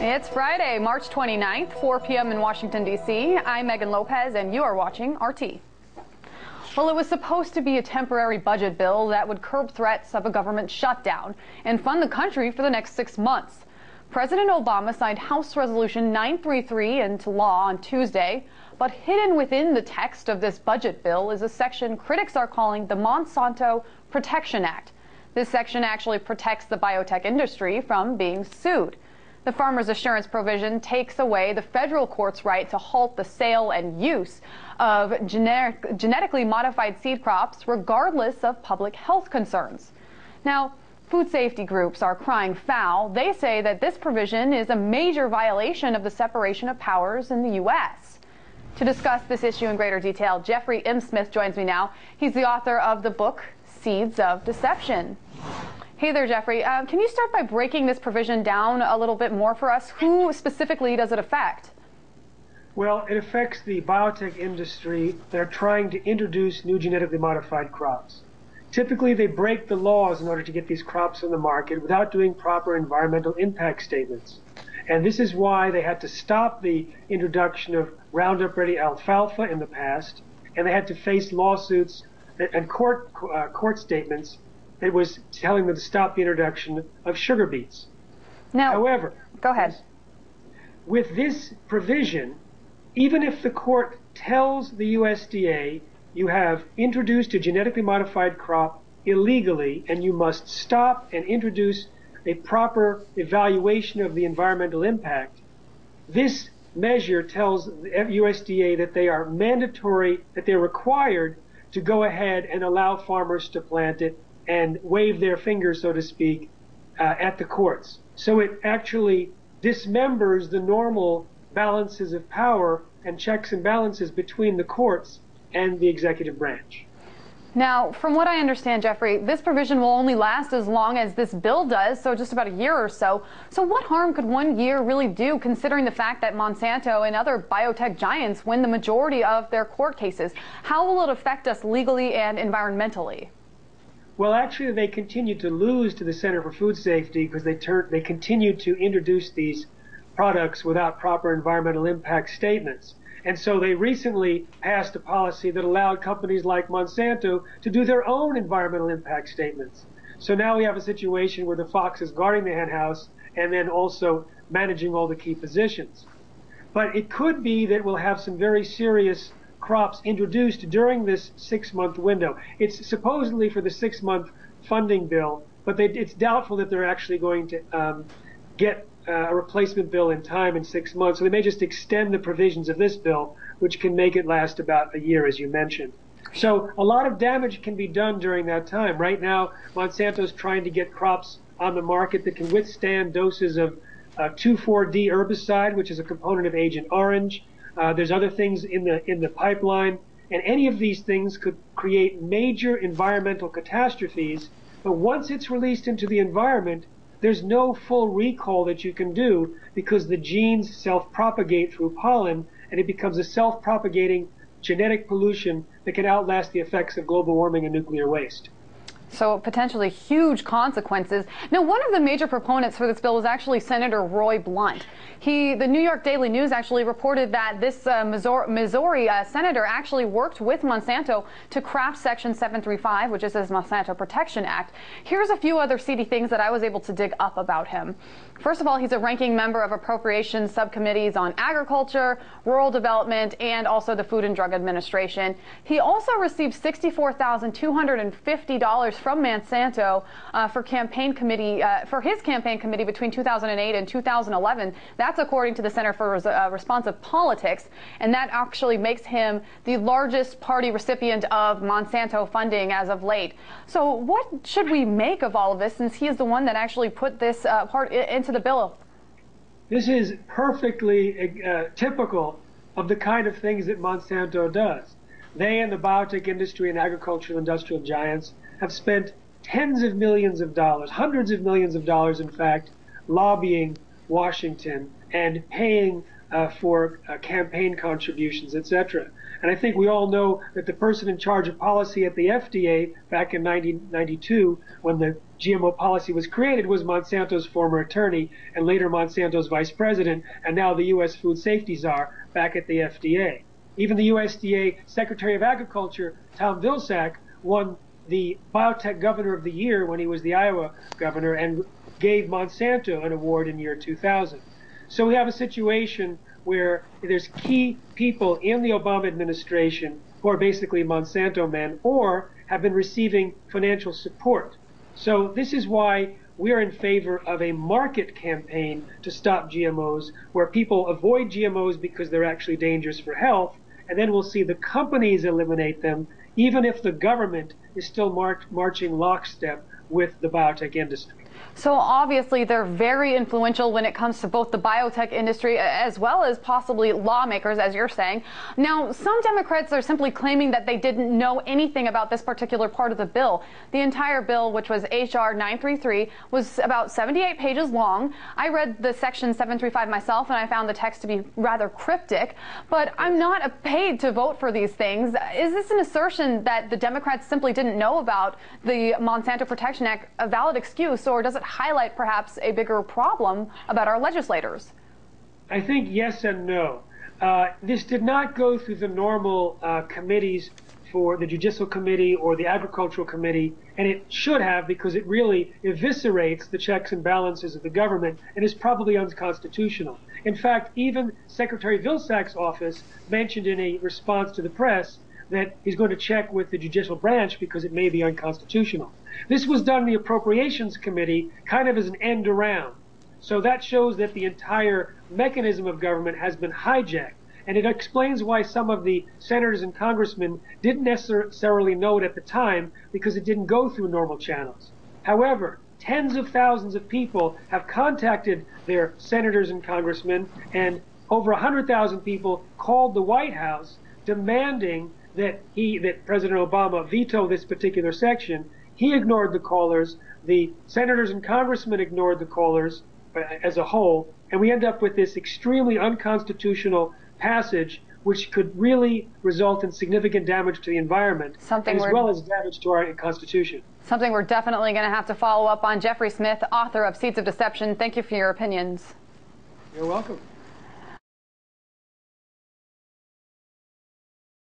It's Friday, March 29th, 4 p.m. in Washington, D.C. I'm Megan Lopez, and you are watching RT. Well, it was supposed to be a temporary budget bill that would curb threats of a government shutdown and fund the country for the next 6 months. President Obama signed House Resolution 933 into law on Tuesday, but hidden within the text of this budget bill is a section critics are calling the Monsanto Protection Act. This section actually protects the biotech industry from being sued. The Farmer's Assurance provision takes away the federal court's right to halt the sale and use of genetically modified seed crops, regardless of public health concerns. Now, food safety groups are crying foul. They say that this provision is a major violation of the separation of powers in the U.S. To discuss this issue in greater detail, Jeffrey M. Smith joins me now. He's the author of the book, Seeds of Deception. Hey there, Jeffrey. Can you start by breaking this provision down a little bit more for us? Who specifically does it affect? Well, it affects the biotech industry that are trying to introduce new genetically modified crops. Typically, they break the laws in order to get these crops on the market without doing proper environmental impact statements. And this is why they had to stop the introduction of Roundup-ready alfalfa in the past, and they had to face lawsuits and court statements that was telling them to stop the introduction of sugar beets. Now, however, go ahead. With this provision, even if the court tells the USDA you have introduced a genetically modified crop illegally and you must stop and introduce a proper evaluation of the environmental impact, this measure tells the USDA that they are mandatory, that they're required to go ahead and allow farmers to plant it and wave their fingers, so to speak, at the courts. So it actually dismembers the normal balances of power and checks and balances between the courts and the executive branch. Now, from what I understand, Jeffrey, this provision will only last as long as this bill does, so just about a year or so. So what harm could 1 year really do, considering the fact that Monsanto and other biotech giants win the majority of their court cases? How will it affect us legally and environmentally? Well, actually, they continue to lose to the Center for Food Safety because they continue to introduce these products without proper environmental impact statements. And so they recently passed a policy that allowed companies like Monsanto to do their own environmental impact statements. So now we have a situation where the fox is guarding the hen house and then also managing all the key positions. But it could be that we'll have some very serious crops introduced during this 6-month window. It's supposedly for the 6-month funding bill, but it's doubtful that they're actually going to get a replacement bill in time in 6 months. So they may just extend the provisions of this bill, which can make it last about a year, as you mentioned. So a lot of damage can be done during that time. Right now, Monsanto's trying to get crops on the market that can withstand doses of 2,4-D herbicide, which is a component of Agent Orange. There's other things in the pipeline, and any of these things could create major environmental catastrophes. But once it's released into the environment, there's no full recall that you can do because the genes self-propagate through pollen, and it becomes a self-propagating genetic pollution that can outlast the effects of global warming and nuclear waste. So potentially huge consequences. Now, one of the major proponents for this bill was actually Senator Roy Blunt. The New York Daily News actually reported that this Missouri senator actually worked with Monsanto to craft Section 735, which is this Monsanto Protection Act. Here's a few other seedy things that I was able to dig up about him. First of all, he's a ranking member of appropriations subcommittees on agriculture, rural development, and also the Food and Drug Administration. He also received $64,250 from Monsanto for his campaign committee between 2008 and 2011. That's according to the Center for Responsive Politics, and that actually makes him the largest party recipient of Monsanto funding as of late. So what should we make of all of this, since he is the one that actually put this part into the bill? This is perfectly typical of the kind of things that Monsanto does. They and the biotech industry and agricultural industrial giants have spent tens of millions of dollars, hundreds of millions of dollars, in fact, lobbying Washington and paying for campaign contributions, etc. And I think we all know that the person in charge of policy at the FDA back in 1992, when the GMO policy was created was Monsanto's former attorney and later Monsanto's vice president, and now the U.S. food safety czar back at the FDA. Even the USDA Secretary of Agriculture, Tom Vilsack, won the Biotech Governor of the Year when he was the Iowa governor and gave Monsanto an award in year 2000. So we have a situation where there's key people in the Obama administration who are basically Monsanto men or have been receiving financial support. So this is why we are in favor of a market campaign to stop GMOs, where people avoid GMOs because they're actually dangerous for health, and then we'll see the companies eliminate them, even if the government is still marching lockstep with the biotech industry. So obviously they're very influential when it comes to both the biotech industry as well as possibly lawmakers, as you're saying. Now, some Democrats are simply claiming that they didn't know anything about this particular part of the bill. The entire bill, which was H.R. 933, was about 78 pages long. I read the section 735 myself, and I found the text to be rather cryptic, but I'm not paid to vote for these things. Is this an assertion that the Democrats simply didn't know about the Monsanto Protection Act a valid excuse, or does it highlight perhaps a bigger problem about our legislators? I think yes and no. This did not go through the normal committees for the Judicial Committee or the Agricultural Committee, and it should have, because it really eviscerates the checks and balances of the government and is probably unconstitutional. In fact, even Secretary Vilsack's office mentioned in a response to the press that he's going to check with the judicial branch because it may be unconstitutional. This was done in the Appropriations Committee kind of as an end around. So that shows that the entire mechanism of government has been hijacked. And it explains why some of the senators and congressmen didn't necessarily know it at the time, because it didn't go through normal channels. However, tens of thousands of people have contacted their senators and congressmen, and over 100,000 people called the White House demanding that President Obama veto this particular section. He ignored the callers. The senators and congressmen ignored the callers as a whole, and we end up with this extremely unconstitutional passage, which could really result in significant damage to the environment, as well as damage to our Constitution. Something we're definitely going to have to follow up on. Jeffrey Smith, author of Seeds of Deception, thank you for your opinions. You're welcome.